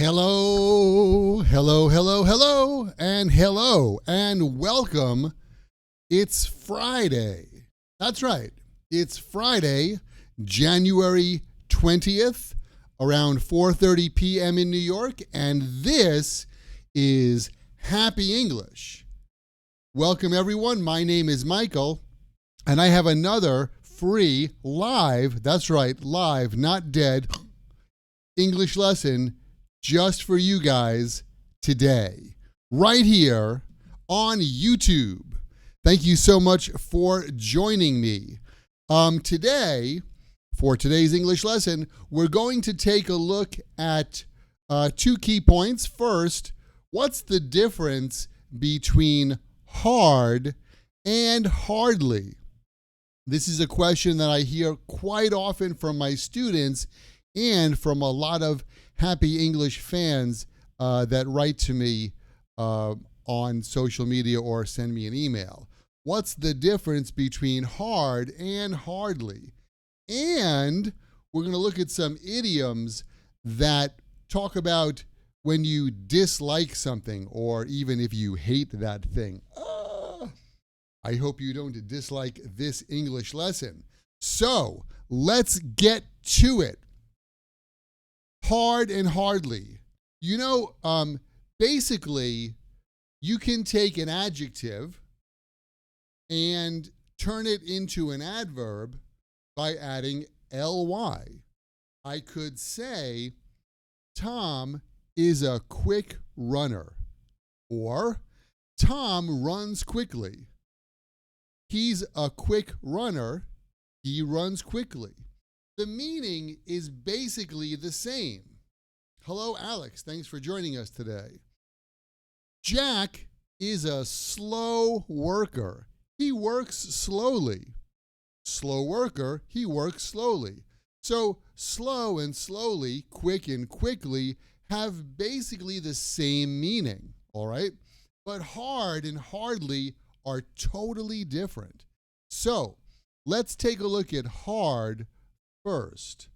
Hello, and welcome. It's Friday. That's right. It's Friday, January 20th, around 4:30 p.m. in New York, and this is Happy English. Welcome, everyone. My name is Michael, and I have another free live, that's right, live, not dead, English lesson just for you guys today, right here on YouTube. Two you so much for joining me. Today, for today's English lesson, we're going to take a look at two key points. First, what's the difference between hard and hardly? This is a question that I hear quite often from my students and from a lot of Happy English fans that write to me on social media or send me an email. What's the difference between hard and hardly? And we're going to look at some idioms that talk about when you dislike something or even if you hate that thing. I hope you don't dislike this English lesson. So let's get to it. Hard and hardly. You know, basically, you can take an adjective and turn it into an adverb by adding ly. I could say, Tom is a quick runner, or Tom runs quickly. He's a quick runner. He runs quickly. The meaning is basically the same. Hello, Alex. Thanks for joining us today. Jack is a slow worker. He works slowly. Slow worker, he works slowly. So slow and slowly, quick and quickly have basically the same meaning, all right? But hard and hardly are totally different. So let's take a look at hard first.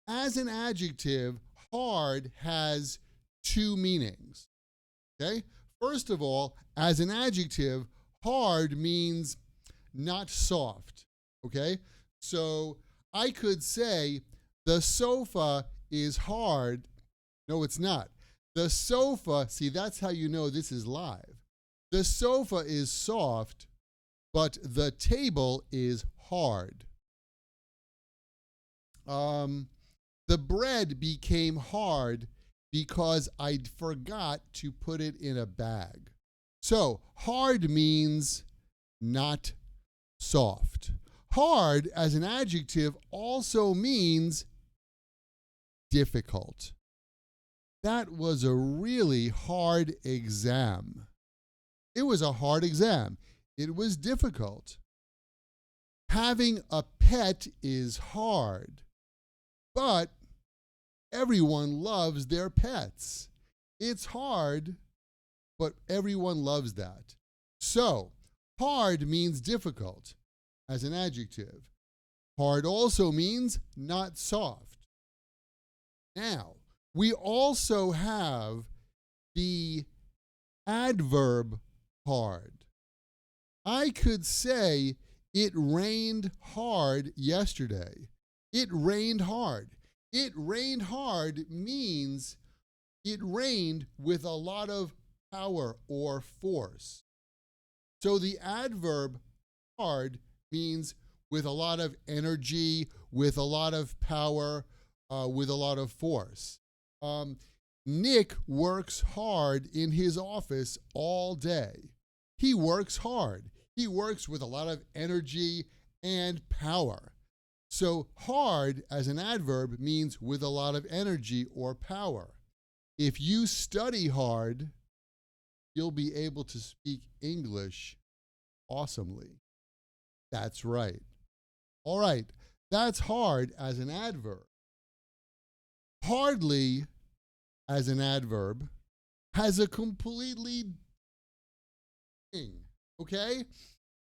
As an adjective, hard has two meanings. Okay? First of all, as an adjective, hard means not soft. Okay? So I could say the sofa is hard. No, it's not. The sofa, see, that's how you know this is live. The sofa is soft, but the table is hard. The bread became hard because I forgot to put it in a bag. So hard means not soft. Hard as an adjective also means difficult. That was a really hard exam. It was a hard exam. It was difficult. Having a pet is hard, but everyone loves their pets. It's hard, but everyone loves that. So, hard means difficult as an adjective. Hard also means not soft. Now, we also have the adverb hard. I could say it rained hard yesterday. It rained hard. It rained hard means it rained with a lot of power or force. So the adverb hard means with a lot of energy, with a lot of power, with a lot of force. Nick works hard in his office all day. He works hard. He works with a lot of energy and power. So hard as an adverb means with a lot of energy or power. If you study hard, you'll be able to speak English awesomely. That's right. All right, that's hard as an adverb. Hardly as an adverb has a completely thing, okay?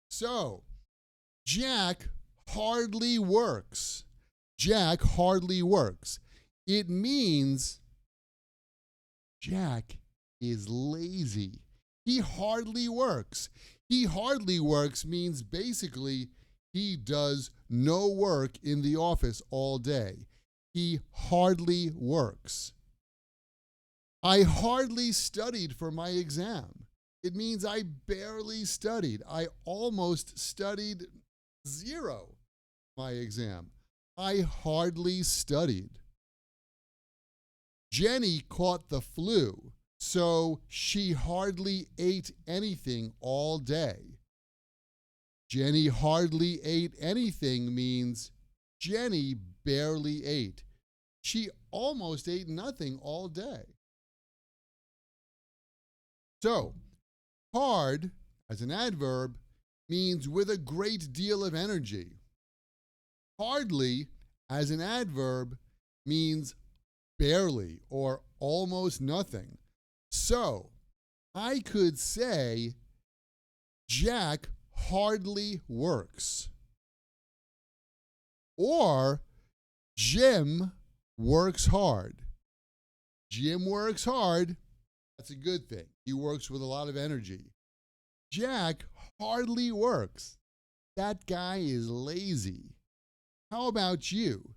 So, Jack hardly works. Jack hardly works. It means Jack is lazy. He hardly works. He hardly works means basically he does no work in the office all day. He hardly works. I hardly studied for my exam. It means I barely studied. I almost studied zero my exam. I hardly studied. Jenny caught the flu, so she hardly ate anything all day. Jenny hardly ate anything means Jenny barely ate. She almost ate nothing all day. So, hard, as an adverb, means with a great deal of energy. Hardly, as an adverb, means barely or almost nothing. So, I could say, Jack hardly works. Or, Jim works hard. Jim works hard. That's a good thing. He works with a lot of energy. Jack hardly works. That guy is lazy. How about you?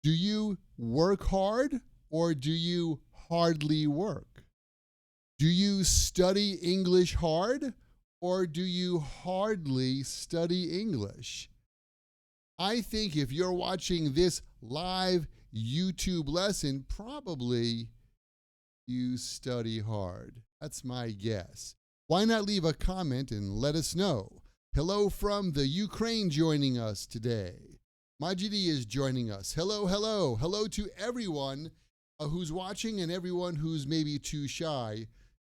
Do you work hard or do you hardly work? Do you study English hard or do you hardly study English? I think if you're watching this live YouTube lesson, probably you study hard. That's my guess. Why not leave a comment and let us know? Hello from the Ukraine joining us today. Majidi is joining us. Hello, hello. Hello to everyone who's watching and everyone who's maybe too shy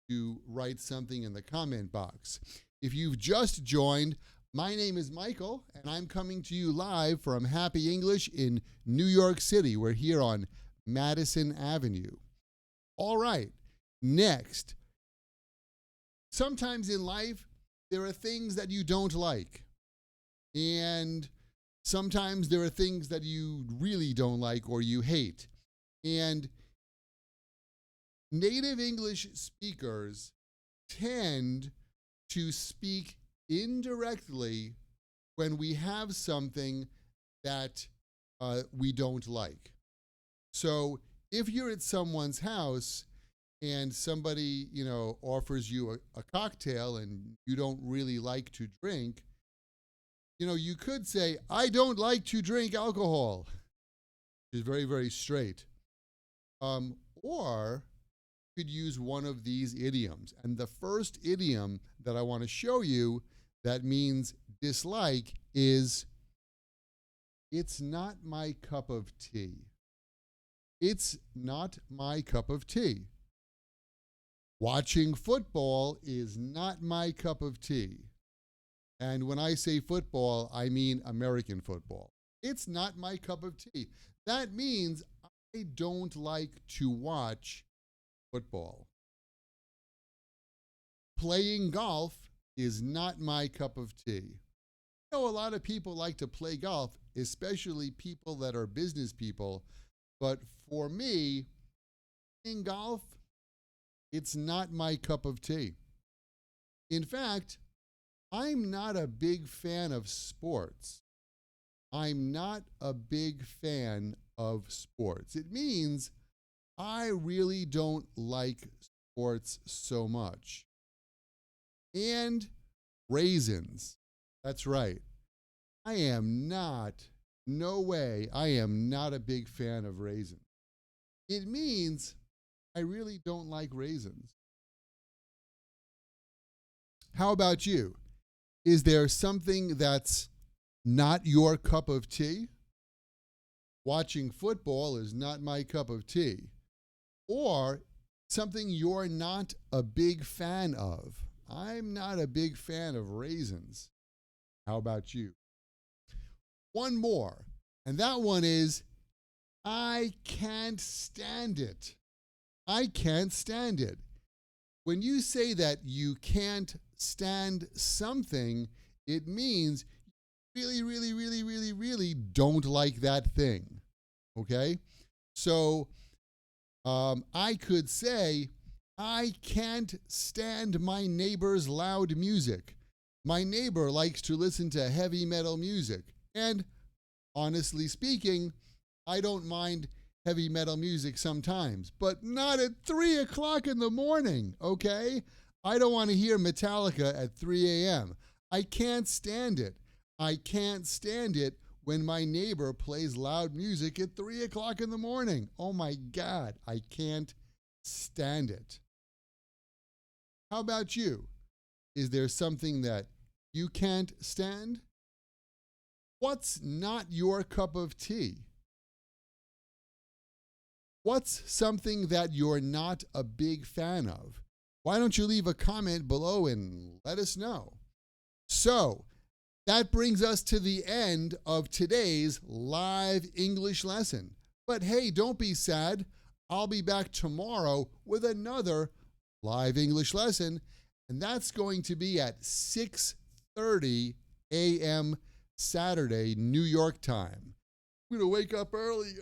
to write something in the comment box. If you've just joined, my name is Michael, and I'm coming to you live from Happy English in New York City. We're here on Madison Avenue. All right, next. Sometimes in life, there are things that you don't like. And sometimes there are things that you really don't like or you hate. And native English speakers tend to speak indirectly when we have something that we don't like. So if you're at someone's house and somebody, offers you a cocktail and you don't really like to drink, you could say, I don't like to drink alcohol. Which is very, very straight. Or you could use one of these idioms. And the first idiom that I want to show you that means dislike is, it's not my cup of tea. It's not my cup of tea. Watching football is not my cup of tea. And when I say football, I mean American football. It's not my cup of tea. That means I don't like to watch football. Playing golf is not my cup of tea. A lot of people like to play golf, especially people that are business people. But for me, in golf, it's not my cup of tea. In fact, I'm not a big fan of sports. I'm not a big fan of sports. It means I really don't like sports so much. And raisins. That's right. I am not a big fan of raisins. It means I really don't like raisins. How about you? Is there something that's not your cup of tea? Watching football is not my cup of tea. Or something you're not a big fan of. I'm not a big fan of raisins. How about you? One more, and that one is, I can't stand it. I can't stand it. When you say that you can't stand something, it means you really, really, really, really, really don't like that thing. Okay? So I could say, I can't stand my neighbor's loud music. My neighbor likes to listen to heavy metal music. And honestly speaking, I don't mind heavy metal music sometimes, but not at 3 o'clock in the morning, okay? I don't want to hear Metallica at 3 a.m. I can't stand it. I can't stand it when my neighbor plays loud music at 3 o'clock in the morning. Oh my God, I can't stand it. How about you? Is there something that you can't stand? What's not your cup of tea? What's something that you're not a big fan of? Why don't you leave a comment below and let us know? So, that brings us to the end of today's live English lesson. But hey, don't be sad. I'll be back tomorrow with another live English lesson, and that's going to be at 6:30 a.m. Saturday, New York time. I'm going to wake up early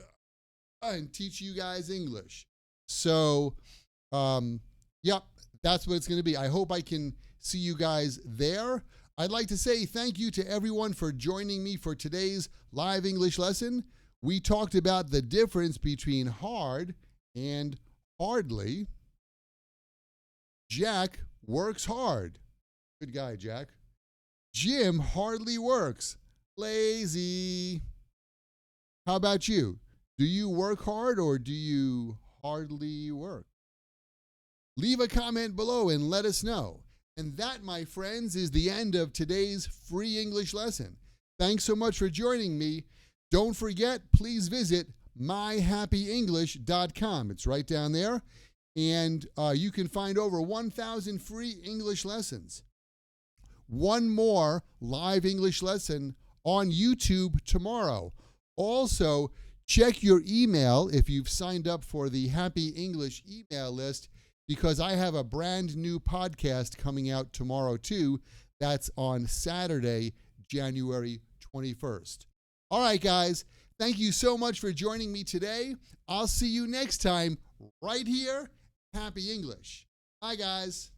and teach you guys English. So, yep, that's what it's going to be. I hope I can see you guys there. I'd like to say thank you to everyone for joining me for today's live English lesson. We talked about the difference between hard and hardly. Jack works hard. Good guy, Jack. Jim hardly works. Lazy. How about you? Do you work hard or do you hardly work? Leave a comment below and let us know. And that, my friends, is the end of today's free English lesson. Thanks so much for joining me. Don't forget, please visit myhappyenglish.com. It's right down there. And you can find over 1,000 free English lessons. One more live English lesson on YouTube tomorrow. Also, check your email if you've signed up for the Happy English email list, because I have a brand new podcast coming out tomorrow too. That's on Saturday, January 21st. All right, guys, thank you so much for joining me today. I'll see you next time right here. Happy English. Bye, guys.